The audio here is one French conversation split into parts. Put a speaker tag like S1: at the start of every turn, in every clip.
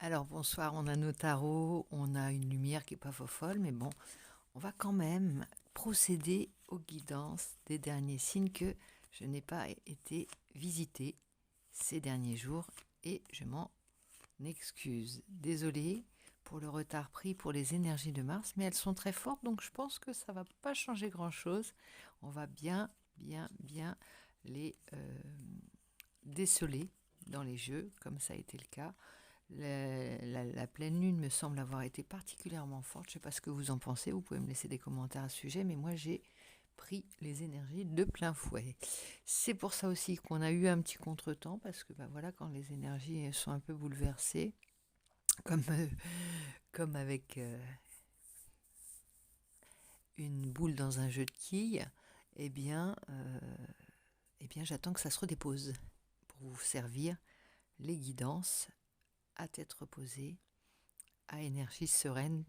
S1: Alors bonsoir, on a nos tarots, on a une lumière qui n'est pas folle, mais bon, on va quand même procéder aux guidances des derniers signes que je n'ai pas été visiter ces derniers jours et je m'en excuse. Désolée pour le retard pris pour les énergies de Mars, mais elles sont très fortes, donc je pense que ça va pas changer grand-chose. On va bien les déceler dans les jeux, comme ça a été le cas. La pleine lune me semble avoir été particulièrement forte. Je ne sais pas ce que vous en pensez. Vous pouvez me laisser des commentaires à ce sujet. Mais moi, j'ai pris les énergies de plein fouet. C'est pour ça aussi qu'on a eu un petit contretemps. Parce que voilà, quand les énergies sont un peu bouleversées, comme, comme avec une boule dans un jeu de quilles, eh bien, j'attends que ça se redépose pour vous servir les guidances à tête reposée, à énergie sereine,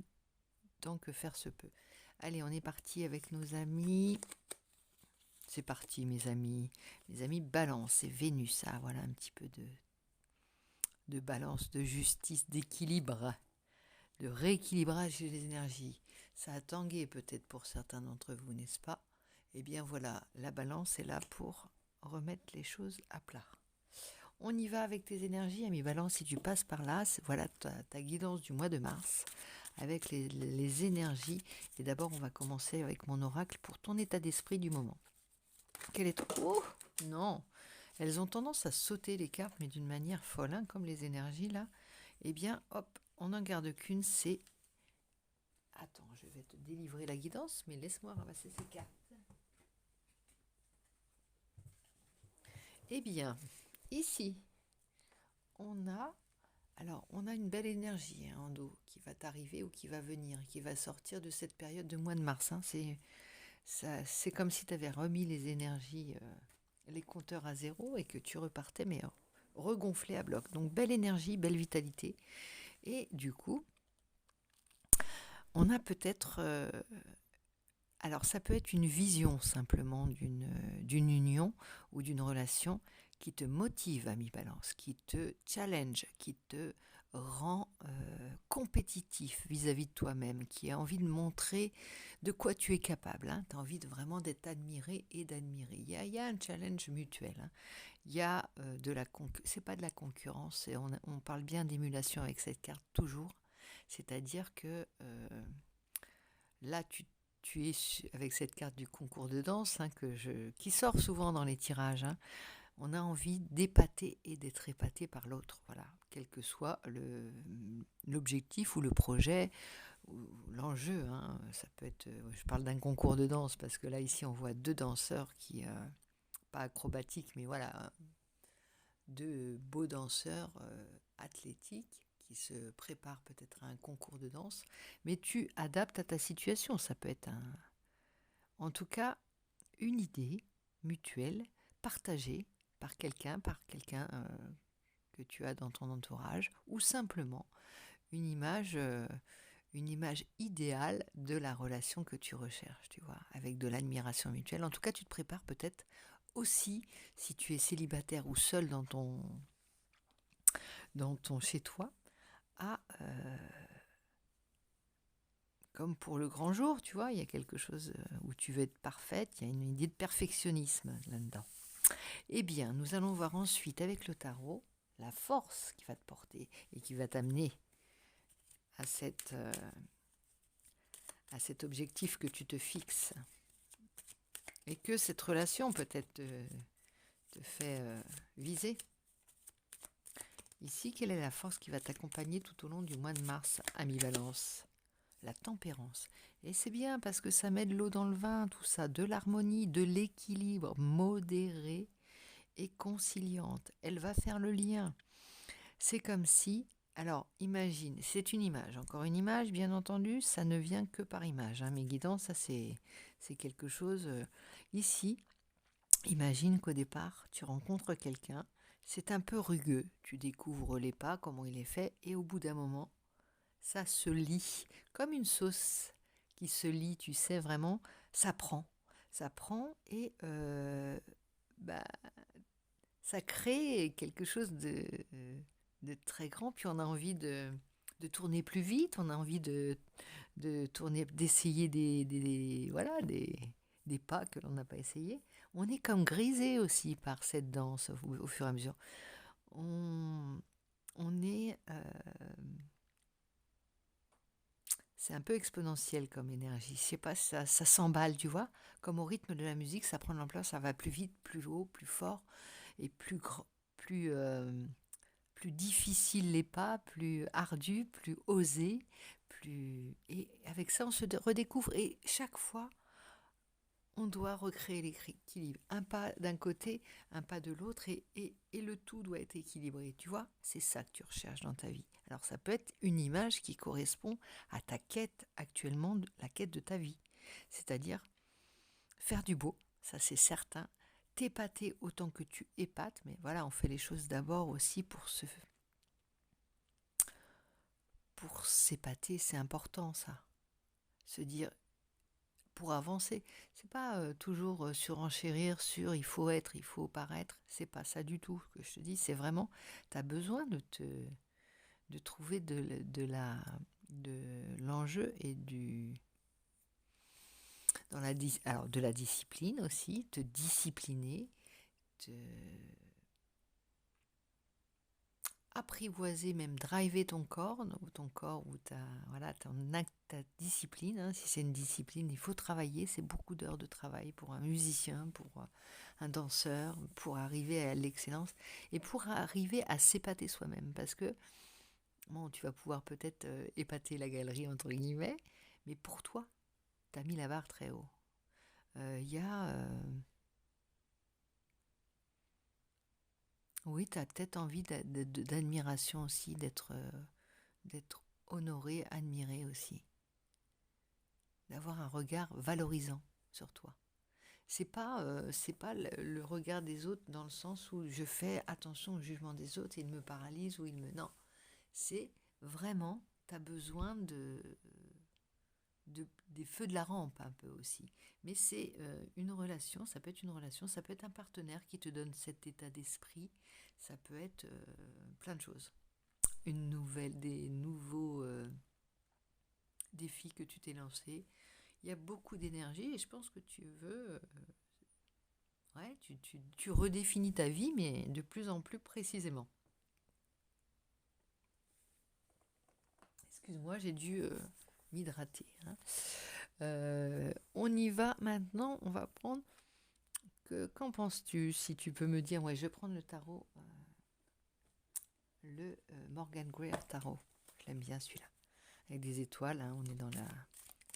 S1: tant que faire se peut. Allez, on est parti avec nos amis. C'est parti, mes amis. Mes amis Balance et Vénus. Ah, voilà un petit peu de balance, de justice, d'équilibre, de rééquilibrage des énergies. Ça a tangué peut-être pour certains d'entre vous, n'est-ce pas? Eh bien voilà, la balance est là pour remettre les choses à plat. On y va avec tes énergies, ami Balance, si tu passes par là, voilà ta guidance du mois de mars avec les énergies. Et d'abord, on va commencer avec mon oracle pour ton état d'esprit du moment. Quel est ton... Oh non, elles ont tendance à sauter les cartes, mais d'une manière folle, hein, comme les énergies là. Eh bien, hop, on n'en garde qu'une, c'est... Attends, je vais te délivrer la guidance, mais laisse-moi ramasser ces cartes. Eh bien, ici, on a... Alors, on a une belle énergie hein, en dos qui va t'arriver ou qui va venir, qui va sortir de cette période de mois de mars. Hein. C'est comme si tu avais remis les énergies, les compteurs à zéro et que tu repartais, mais regonflé à bloc. Donc, belle énergie, belle vitalité. Et du coup, on a peut-être... alors, ça peut être une vision simplement d'une union ou d'une relation qui te motive, ami Balance, qui te challenge, qui te rend compétitif vis-à-vis de toi-même, qui a envie de montrer de quoi tu es capable. Hein. Tu as envie vraiment d'être admiré et d'admirer. Il y a un challenge mutuel. Hein. Il y a de la c'est pas de la concurrence, on parle bien d'émulation avec cette carte toujours. C'est-à-dire que là, tu es avec cette carte du concours de danse hein, qui sort souvent dans les tirages. Hein, on a envie d'épater et d'être épaté par l'autre. Voilà, quel que soit l'objectif ou le projet ou l'enjeu. Hein, ça peut être. Je parle d'un concours de danse parce que là ici on voit deux danseurs qui pas acrobatiques, mais voilà, deux beaux danseurs athlétiques qui se préparent peut-être à un concours de danse, mais tu adaptes à ta situation. Ça peut être en tout cas une idée mutuelle, partagée par quelqu'un que tu as dans ton entourage, ou simplement une image idéale de la relation que tu recherches, tu vois, avec de l'admiration mutuelle. En tout cas, tu te prépares peut-être aussi, si tu es célibataire ou seul dans ton chez-toi, à, comme pour le grand jour, tu vois, il y a quelque chose où tu veux être parfaite, il y a une idée de perfectionnisme là-dedans. Eh bien, nous allons voir ensuite avec le tarot la force qui va te porter et qui va t'amener à cet objectif que tu te fixes. Et que cette relation peut-être te fait viser. Ici, quelle est la force qui va t'accompagner tout au long du mois de mars, ami Balance? La tempérance. Et c'est bien parce que ça met de l'eau dans le vin, tout ça, de l'harmonie, de l'équilibre, modéré et conciliante. Elle va faire le lien. C'est comme si, alors imagine, c'est une image, encore une image, bien entendu, ça ne vient que par image. Hein. Mes guidances, ça c'est quelque chose. Ici, imagine qu'au départ, tu rencontres quelqu'un, c'est un peu rugueux, tu découvres les pas, comment il est fait, et au bout d'un moment, ça se lie, comme une sauce qui se lie, tu sais, vraiment, ça prend. Ça prend et bah, ça crée quelque chose de très grand, puis on a envie de tourner plus vite, on a envie de tourner, d'essayer voilà, des pas que l'on n'a pas essayé. On est comme grisé aussi par cette danse au fur et à mesure. On, on est... c'est un peu exponentiel comme énergie. Je sais pas, ça s'emballe, tu vois. Comme au rythme de la musique, ça prend de l'ampleur, ça va plus vite, plus haut, plus fort et plus grand, plus difficile les pas, plus ardu, plus osé, plus et avec ça on se redécouvre et chaque fois on doit recréer l'équilibre. Un pas d'un côté, un pas de l'autre et le tout doit être équilibré. Tu vois, c'est ça que tu recherches dans ta vie. Alors ça peut être une image qui correspond à ta quête actuellement, la quête de ta vie. C'est-à-dire faire du beau, ça c'est certain. T'épater autant que tu épates, mais voilà, on fait les choses d'abord aussi pour s'épater, c'est important ça. Se dire pour avancer. C'est pas toujours surenchérir sur il faut être, il faut paraître. C'est pas ça du tout que je te dis. C'est vraiment, tu as besoin de trouver de l'enjeu et alors de la discipline aussi, te discipliner, te apprivoiser, même driver ton corps ou voilà, ta discipline. Hein. Si c'est une discipline, il faut travailler. C'est beaucoup d'heures de travail pour un musicien, pour un danseur, pour arriver à l'excellence et pour arriver à s'épater soi-même. Parce que bon, tu vas pouvoir peut-être épater la galerie, entre guillemets, mais pour toi, tu as mis la barre très haut. Il y a... oui, tu as peut-être envie d'admiration aussi, d'être honoré, admiré aussi, d'avoir un regard valorisant sur toi. C'est pas le regard des autres dans le sens où je fais attention au jugement des autres et ils me paralysent ou ils me... Non, c'est vraiment, tu as besoin des feux de la rampe un peu aussi. Mais c'est une relation, ça peut être une relation, ça peut être un partenaire qui te donne cet état d'esprit, ça peut être plein de choses. Des nouveaux défis que tu t'es lancé. Il y a beaucoup d'énergie et je pense que tu veux... ouais, tu redéfinis ta vie, mais de plus en plus précisément. Excuse-moi, j'ai dû m'hydrater. Hein. On y va maintenant, on va prendre... qu'en penses-tu? Si tu peux me dire, ouais, je vais prendre le tarot, le Morgan Greer Tarot. Je l'aime bien celui-là. Avec des étoiles, hein, on est dans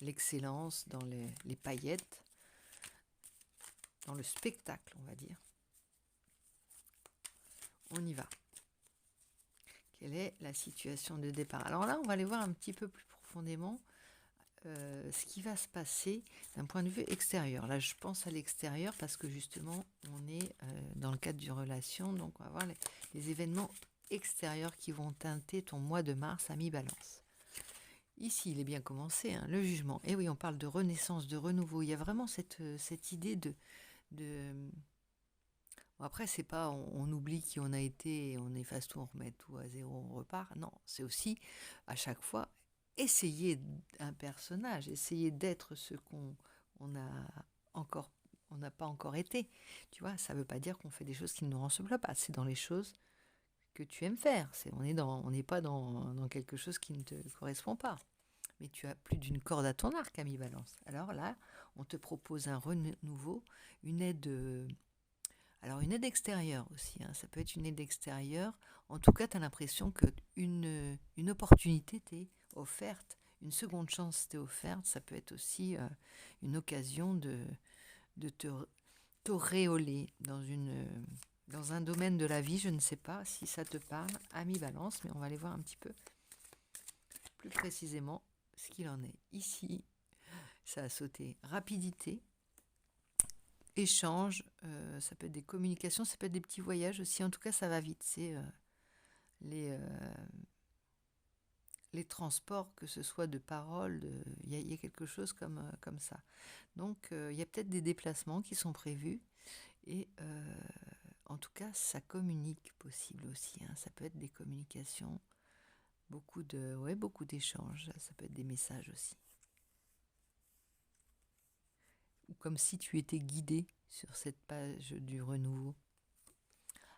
S1: l'excellence, dans les paillettes, dans le spectacle, on va dire. On y va. Quelle est la situation de départ? Alors là, on va aller voir un petit peu plus profondément ce qui va se passer d'un point de vue extérieur. Là, je pense à l'extérieur parce que justement, on est dans le cadre d'une relation, donc on va voir les événements extérieurs qui vont teinter ton mois de mars à mi-balance. Ici, il est bien commencé, hein, le jugement. Et oui, on parle de renaissance, de renouveau. Il y a vraiment cette idée de... Bon, après, c'est pas on oublie qui on a été, on efface tout, on remet tout à zéro, on repart. Non, c'est aussi à chaque fois essayer un personnage, essayer d'être ce on a encore, on n'a pas encore été. Tu vois, ça veut pas dire qu'on fait des choses qui ne nous ressemblent pas. C'est dans les choses que tu aimes faire. On n'est pas dans quelque chose qui ne te correspond pas. Mais tu as plus d'une corde à ton arc, ami Balance. Alors là, on te propose un renouveau, une aide. Alors une aide extérieure aussi, hein, ça peut être une aide extérieure. En tout cas, tu as l'impression qu'une une opportunité t'est offerte, une seconde chance t'est offerte. Ça peut être aussi une occasion de t'auréoler dans un domaine de la vie. Je ne sais pas si ça te parle, ami Balance, mais on va aller voir un petit peu plus précisément ce qu'il en est. Ici, ça a sauté. Rapidité. Échange, ça peut être des communications, ça peut être des petits voyages aussi. En tout cas, ça va vite. C'est les, les transports, que ce soit de paroles, il y a quelque chose comme ça. Donc, il y a peut-être des déplacements qui sont prévus. Et en tout cas, ça communique possible aussi, hein. Ça peut être des communications, beaucoup d'échanges. Ça peut être des messages aussi. Ou comme si tu étais guidé sur cette page du renouveau.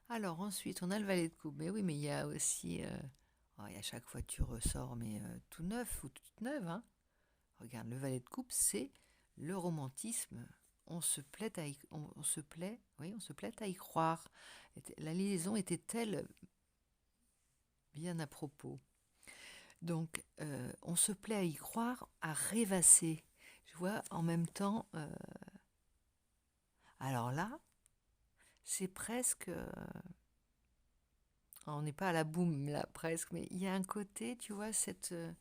S1: Alors ensuite, on a le valet de coupe. Mais oui, mais il y a aussi... et à chaque fois, tu ressors, mais tout neuf ou toute neuve. Hein. Regarde, le valet de coupe, c'est le romantisme. On se plaît à y croire. La liaison était-elle bien à propos? Donc, on se plaît à y croire, à rêvasser. Je vois en même temps... alors là, c'est presque... on n'est pas à la boum, là, presque, mais il y a un côté, tu vois, ce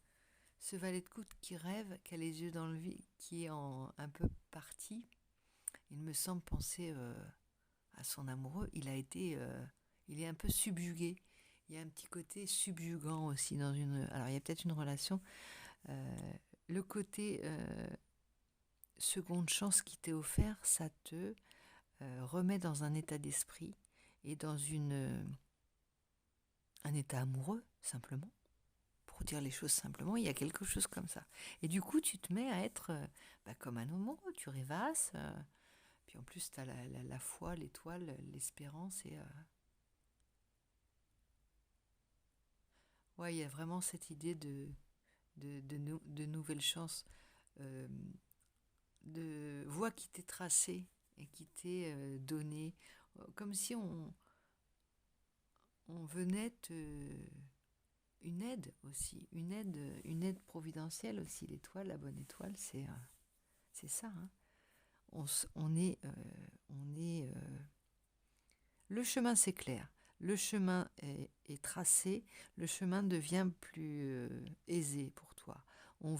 S1: valet de coupe qui rêve, qui a les yeux dans le vide, qui est un peu parti. Il me semble penser à son amoureux. Il est un peu subjugué. Il y a un petit côté subjugant aussi dans une... Alors, il y a peut-être une relation. Le côté seconde chance qui t'est offert, ça te remet dans un état d'esprit et dans un état amoureux, simplement. Pour dire les choses simplement, il y a quelque chose comme ça. Et du coup, tu te mets à être comme un amoureux, tu rêvasses. Puis en plus, tu as la foi, l'étoile, l'espérance. Et ouais, il y a vraiment cette idée de nouvelles chances, euh, de voie qui t'est tracée et qui t'est donnée. Comme si on venait une aide aussi, une aide providentielle aussi. L'étoile, la bonne étoile, c'est ça. Hein. On est, le chemin c'est clair, le chemin est tracé, le chemin devient plus aisé pour toi. On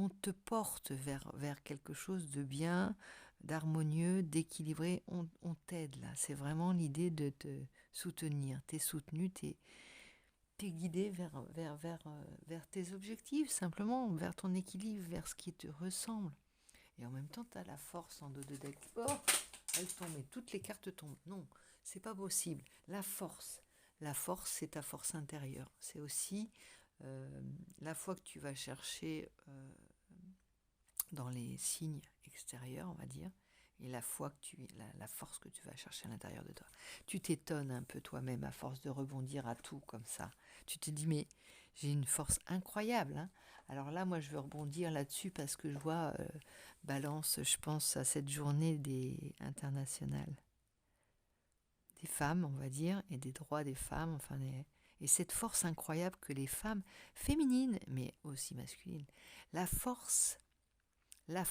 S1: te porte vers quelque chose de bien, d'harmonieux, d'équilibré. On t'aide là. C'est vraiment l'idée de te soutenir. T'es soutenu, t'es guidé vers tes objectifs, simplement, vers ton équilibre, vers ce qui te ressemble. Et en même temps, tu as la force en dos de deck. Oh, elle tombe, et toutes les cartes tombent. Non, c'est pas possible. La force, c'est ta force intérieure. C'est aussi la foi que tu vas chercher dans les signes extérieurs, on va dire, et la force que tu vas chercher à l'intérieur de toi. Tu t'étonnes un peu toi-même à force de rebondir à tout comme ça. Tu te dis, mais j'ai une force incroyable. Hein. Alors là, moi, je veux rebondir là-dessus parce que je vois Balance, je pense à cette journée internationale des femmes, on va dire, et des droits des femmes, et cette force incroyable que les femmes féminines, mais aussi masculines, la force, là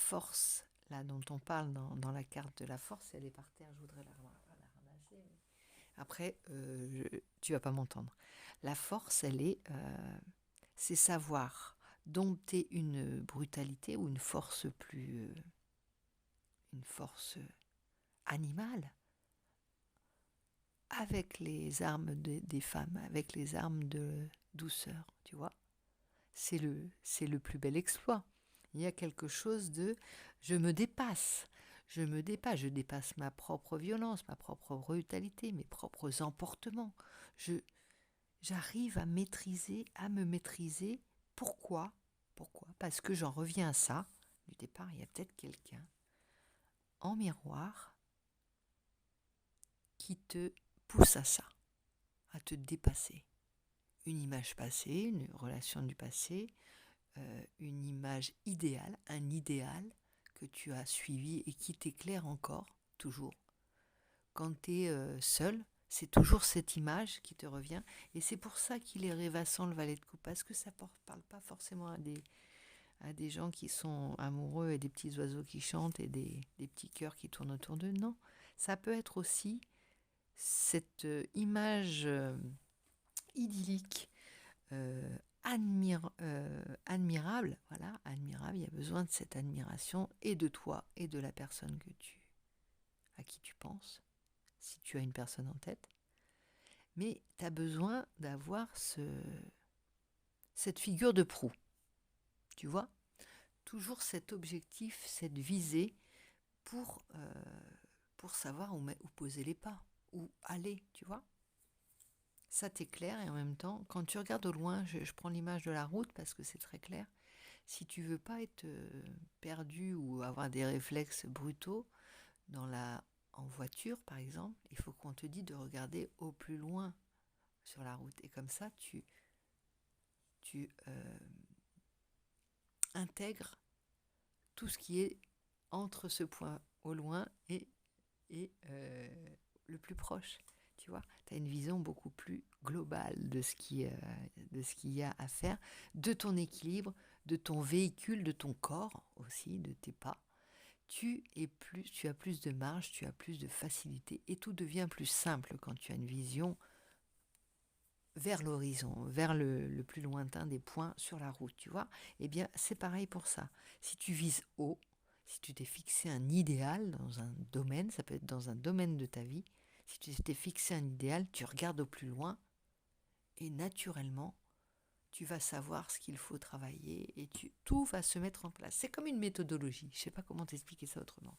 S1: dont on parle dans la carte de la force, elle est par terre, je voudrais la ramasser. Mais... après, tu vas pas m'entendre. La force, c'est savoir dompter une brutalité ou une force une force animale, avec les armes des femmes, avec les armes de douceur, tu vois. C'est le plus bel exploit. Il y a quelque chose de je me dépasse, je dépasse ma propre violence, ma propre brutalité, mes propres emportements. J'arrive à me maîtriser. Pourquoi? Parce que j'en reviens à ça. Du départ, il y a peut-être quelqu'un en miroir qui te pousse à ça, à te dépasser. Une image passée, une relation du passé, une image idéale, un idéal que tu as suivi et qui t'éclaire encore, toujours. Quand tu es seul, c'est toujours cette image qui te revient. Et c'est pour ça qu'il est rêvassant, le valet de coupe, parce que ça ne parle pas forcément à des gens qui sont amoureux et des petits oiseaux qui chantent et des petits cœurs qui tournent autour d'eux. Non, ça peut être aussi cette image idyllique, admirable, voilà, admirable. Il y a besoin de cette admiration et de toi et de la personne à qui tu penses, si tu as une personne en tête. Mais tu as besoin d'avoir cette figure de proue, tu vois, toujours cet objectif, cette visée pour savoir où poser les pas. où aller, tu vois. Ça t'éclaire et en même temps, quand tu regardes au loin, je prends l'image de la route parce que c'est très clair. Si tu veux pas être perdu ou avoir des réflexes brutaux en voiture par exemple, il faut qu'on te dise de regarder au plus loin sur la route. Et comme ça, tu intègres tout ce qui est entre ce point au loin et le plus proche. Tu vois, tu as une vision beaucoup plus globale de ce qu'il y a à faire, de ton équilibre, de ton véhicule, de ton corps aussi, de tes pas. Tu as plus de marge, tu as plus de facilité et tout devient plus simple quand tu as une vision vers l'horizon, vers le plus lointain des points sur la route, tu vois. Eh bien, c'est pareil pour ça. Si tu vises haut, si tu t'es fixé un idéal dans un domaine, ça peut être dans un domaine de ta vie, si tu t'es fixé un idéal, tu regardes au plus loin et naturellement, tu vas savoir ce qu'il faut travailler et tout va se mettre en place. C'est comme une méthodologie, je ne sais pas comment t'expliquer ça autrement.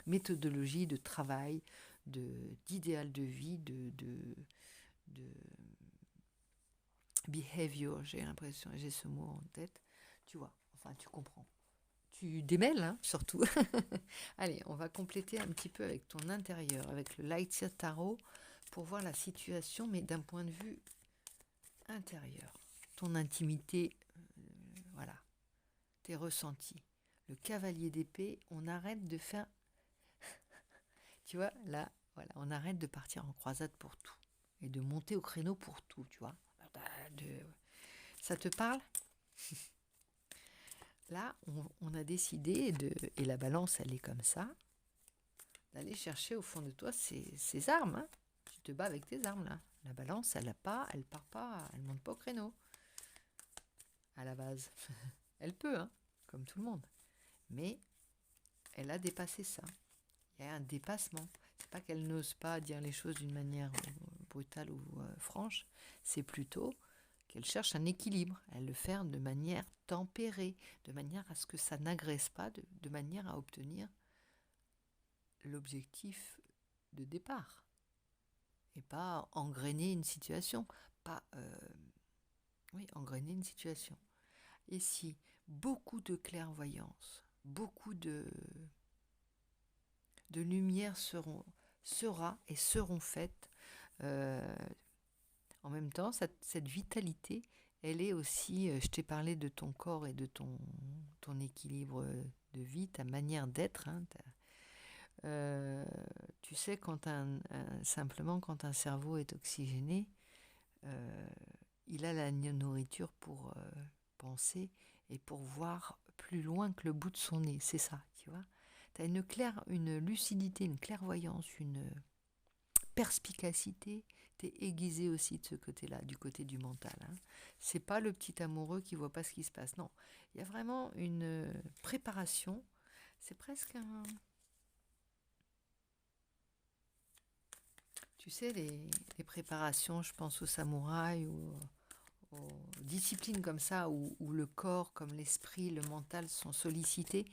S1: Méthodologie de travail, d'idéal de vie, de behavior, j'ai l'impression, j'ai ce mot en tête, tu vois, enfin tu comprends. Tu démêles, hein, surtout. Allez, on va compléter un petit peu avec ton intérieur, avec le Light Tarot, pour voir la situation, mais d'un point de vue intérieur. Ton intimité, voilà, tes ressentis. Le cavalier d'épée, on arrête de faire... Tu vois, là, voilà, on arrête de partir en croisade pour tout. Et de monter au créneau pour tout, tu vois. Ça te parle ? Là, on a décidé, et la balance, elle est comme ça, d'aller chercher au fond de toi ces armes. Hein. Tu te bats avec tes armes, là. La balance, elle part pas, elle monte pas au créneau, à la base. Elle peut, hein, comme tout le monde. Mais elle a dépassé ça. Il y a un dépassement. C'est pas qu'elle n'ose pas dire les choses d'une manière brutale ou franche, c'est plutôt qu'elle cherche un équilibre. Elle le fait de manière tempérée, de manière à ce que ça n'agresse pas, de manière à obtenir l'objectif de départ. Et pas engrainer une situation. Engrainer une situation. Et si beaucoup de clairvoyance, beaucoup de lumière seront faites, en même temps, cette vitalité, elle est aussi, je t'ai parlé de ton corps et de ton équilibre de vie, ta manière d'être. Hein, tu sais, simplement quand un cerveau est oxygéné, il a la nourriture pour penser et pour voir plus loin que le bout de son nez. C'est ça, tu vois. Tu as une lucidité, une clairvoyance, une perspicacité. Tu es aiguisé aussi de ce côté-là, du côté du mental. Hein. C'est pas le petit amoureux qui voit pas ce qui se passe. Non, il y a vraiment une préparation. C'est presque un... Tu sais, les préparations, je pense aux samouraïs ou aux disciplines comme ça, où le corps, comme l'esprit, le mental sont sollicités.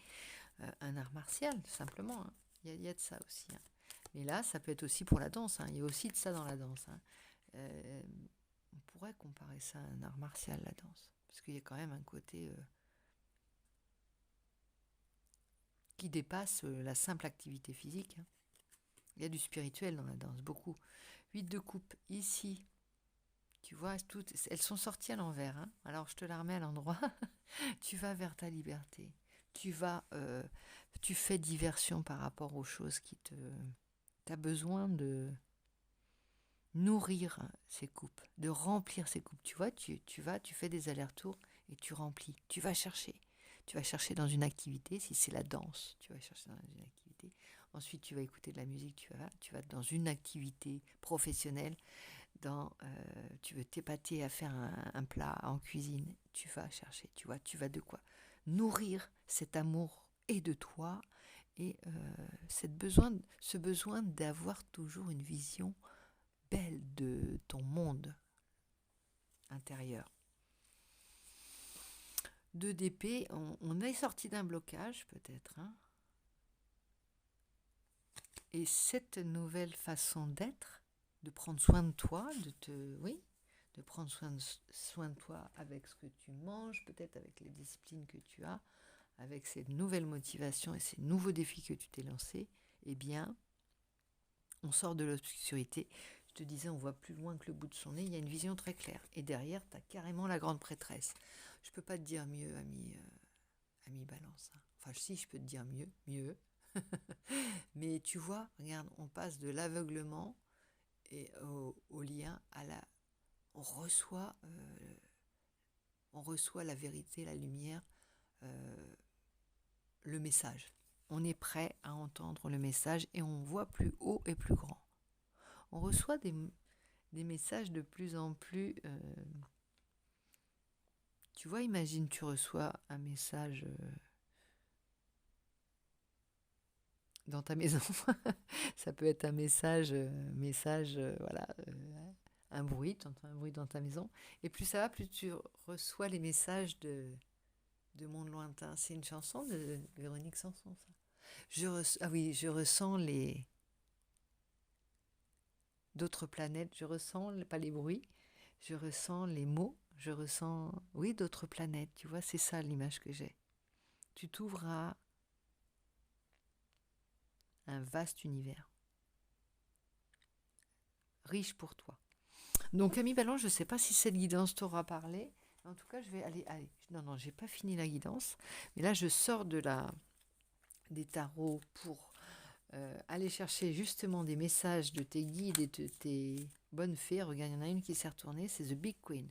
S1: Un art martial, tout simplement. Hein. Il y a de ça aussi. Hein. Mais là, ça peut être aussi pour la danse. Hein. Il y a aussi de ça dans la danse. Hein. On pourrait comparer ça à un art martial, la danse. Parce qu'il y a quand même un côté qui dépasse la simple activité physique. Hein. Il y a du spirituel dans la danse, beaucoup. 8 de coupe, ici. Tu vois, elles sont sorties à l'envers. Hein. Alors, je te la remets à l'endroit. Tu vas vers ta liberté. Tu fais diversion par rapport aux choses qui te... Tu as besoin de nourrir ces coupes, de remplir ces coupes. Tu vois, tu fais des allers-retours et tu remplis. Tu vas chercher. Tu vas chercher dans une activité, si c'est la danse, tu vas chercher dans une activité. Ensuite, tu vas écouter de la musique, tu vas dans une activité professionnelle, tu veux t'épater à faire un plat en cuisine, tu vas chercher, tu vois, tu vas de quoi nourrir cet amour et de toi et ce besoin d'avoir toujours une vision belle de ton monde intérieur. 2 d'épée, on est sorti d'un blocage peut-être, hein. Et cette nouvelle façon d'être, de prendre soin de toi, de prendre soin de toi avec ce que tu manges, peut-être avec les disciplines que tu as, avec ces nouvelles motivations et ces nouveaux défis que tu t'es lancés, eh bien, on sort de l'obscurité. Je te disais, on voit plus loin que le bout de son nez, il y a une vision très claire. Et derrière, tu as carrément la grande prêtresse. Je ne peux pas te dire mieux, ami Balance. Hein. Enfin, si, je peux te dire mieux. Mais tu vois, regarde, on passe de l'aveuglement et au lien à la... On reçoit la vérité, la lumière, le message. On est prêt à entendre le message et on voit plus haut et plus grand. On reçoit des messages de plus en plus... tu vois, imagine, tu reçois un message dans ta maison. Ça peut être un message, voilà, un bruit, tu entends un bruit dans ta maison. Et plus ça va, plus tu reçois les messages de Monde Lointain. C'est une chanson de Véronique Sanson, ça. Je ressens les d'autres planètes, je ressens, pas les bruits, je ressens les mots, je ressens, oui, d'autres planètes, tu vois, c'est ça l'image que j'ai. Tu t'ouvres à un vaste univers, riche pour toi. Donc, Ami Ballon, je ne sais pas si cette guidance t'aura parlé. En tout cas, je vais aller. Non, j'ai pas fini la guidance. Mais là, je sors des tarots pour aller chercher justement des messages de tes guides et de tes bonnes fées. Regarde, il y en a une qui s'est retournée, c'est The Big Queen.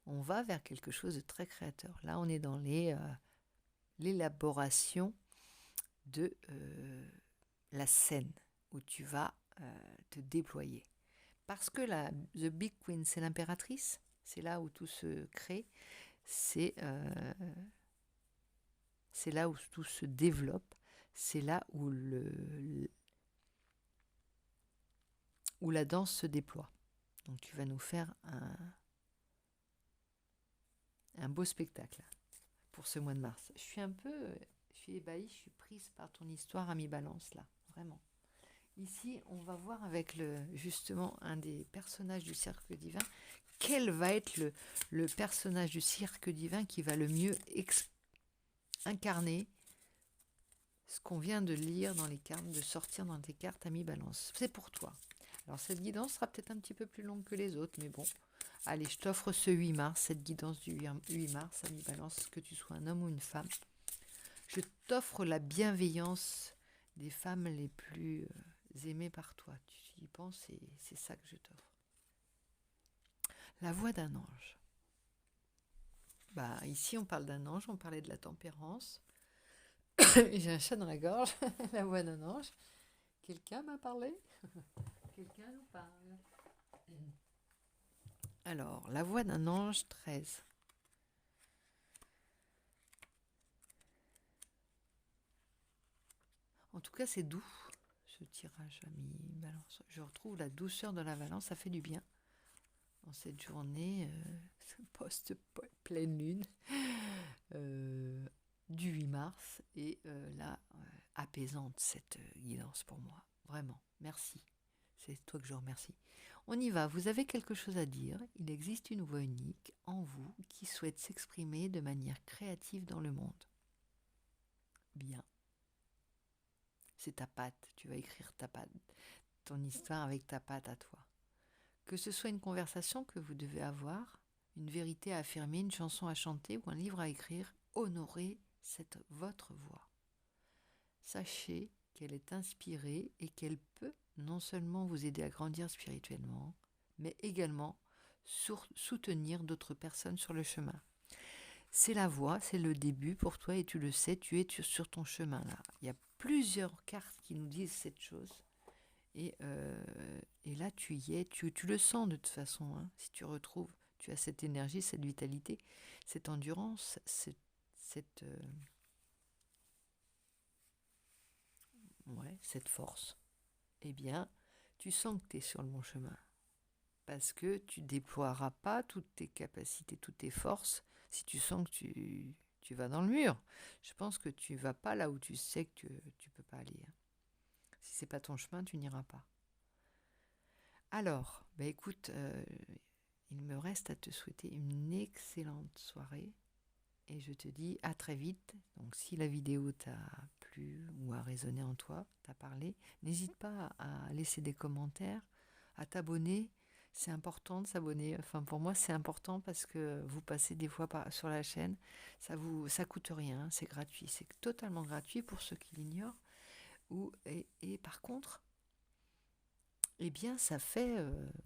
S1: On va vers quelque chose de très créateur. Là, on est dans l'élaboration de la scène où tu vas te déployer. Parce que The Big Queen, c'est l'impératrice, c'est là où tout se crée, c'est là où tout se développe, c'est là où où la danse se déploie. Donc tu vas nous faire un beau spectacle pour ce mois de mars. Je suis ébahie, je suis prise par ton histoire, Ami Balance, là, vraiment. Ici, on va voir avec justement un des personnages du cirque divin, quel va être le personnage du cirque divin qui va le mieux incarner ce qu'on vient de lire dans les cartes, de sortir dans tes cartes, Ami Balance. C'est pour toi. Alors cette guidance sera peut-être un petit peu plus longue que les autres, mais bon. Allez, je t'offre ce 8 mars, cette guidance du 8 mars, Ami Balance, que tu sois un homme ou une femme. Je t'offre la bienveillance des femmes les plus aimées par toi. Tu y penses, c'est ça que je t'offre. La voix d'un ange. Bah, ici, on parle d'un ange, on parlait de la tempérance. J'ai un chat dans la gorge, la voix d'un ange. Quelqu'un m'a parlé? Quelqu'un nous parle. Alors, la voix d'un ange 13. En tout cas, c'est doux, ce tirage, Ami Balance. Je retrouve la douceur de la Balance, ça fait du bien. En cette journée, post-pleine lune, du 8 mars, et là, apaisante cette guidance pour moi. Vraiment, merci. C'est toi que je remercie. On y va, vous avez quelque chose à dire. Il existe une voix unique en vous qui souhaite s'exprimer de manière créative dans le monde. Bien. C'est ta patte, tu vas écrire ta patte, ton histoire avec ta patte à toi. Que ce soit une conversation que vous devez avoir, une vérité à affirmer, une chanson à chanter ou un livre à écrire, honorez votre voix. Sachez qu'elle est inspirée et qu'elle peut non seulement vous aider à grandir spirituellement, mais également soutenir d'autres personnes sur le chemin. C'est la voie, c'est le début pour toi et tu le sais, tu es sur ton chemin là. Il y a plusieurs cartes qui nous disent cette chose et là tu y es, tu le sens de toute façon, hein, si tu retrouves, tu as cette énergie, cette vitalité, cette endurance, cette force. Eh bien, tu sens que tu es sur le bon chemin. Parce que tu déploieras pas toutes tes capacités, toutes tes forces, si tu sens que tu vas dans le mur. Je pense que tu vas pas là où tu sais que tu peux pas aller. Si c'est pas ton chemin, tu n'iras pas. Alors, bah écoute, il me reste à te souhaiter une excellente soirée et je te dis à très vite. Donc si la vidéo t'a plu ou a résonné en toi, t'a parlé, n'hésite pas à laisser des commentaires, à t'abonner. C'est important de s'abonner. Enfin, pour moi, c'est important parce que vous passez des fois sur la chaîne. Ça coûte rien, c'est gratuit. C'est totalement gratuit pour ceux qui l'ignorent. Et par contre, eh bien, ça fait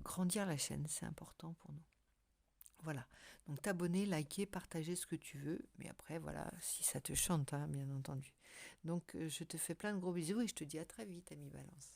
S1: grandir la chaîne. C'est important pour nous. Voilà. Donc t'abonner, liker, partager ce que tu veux. Mais après, voilà, si ça te chante, hein, bien entendu. Donc je te fais plein de gros bisous et je te dis à très vite, ami Balance.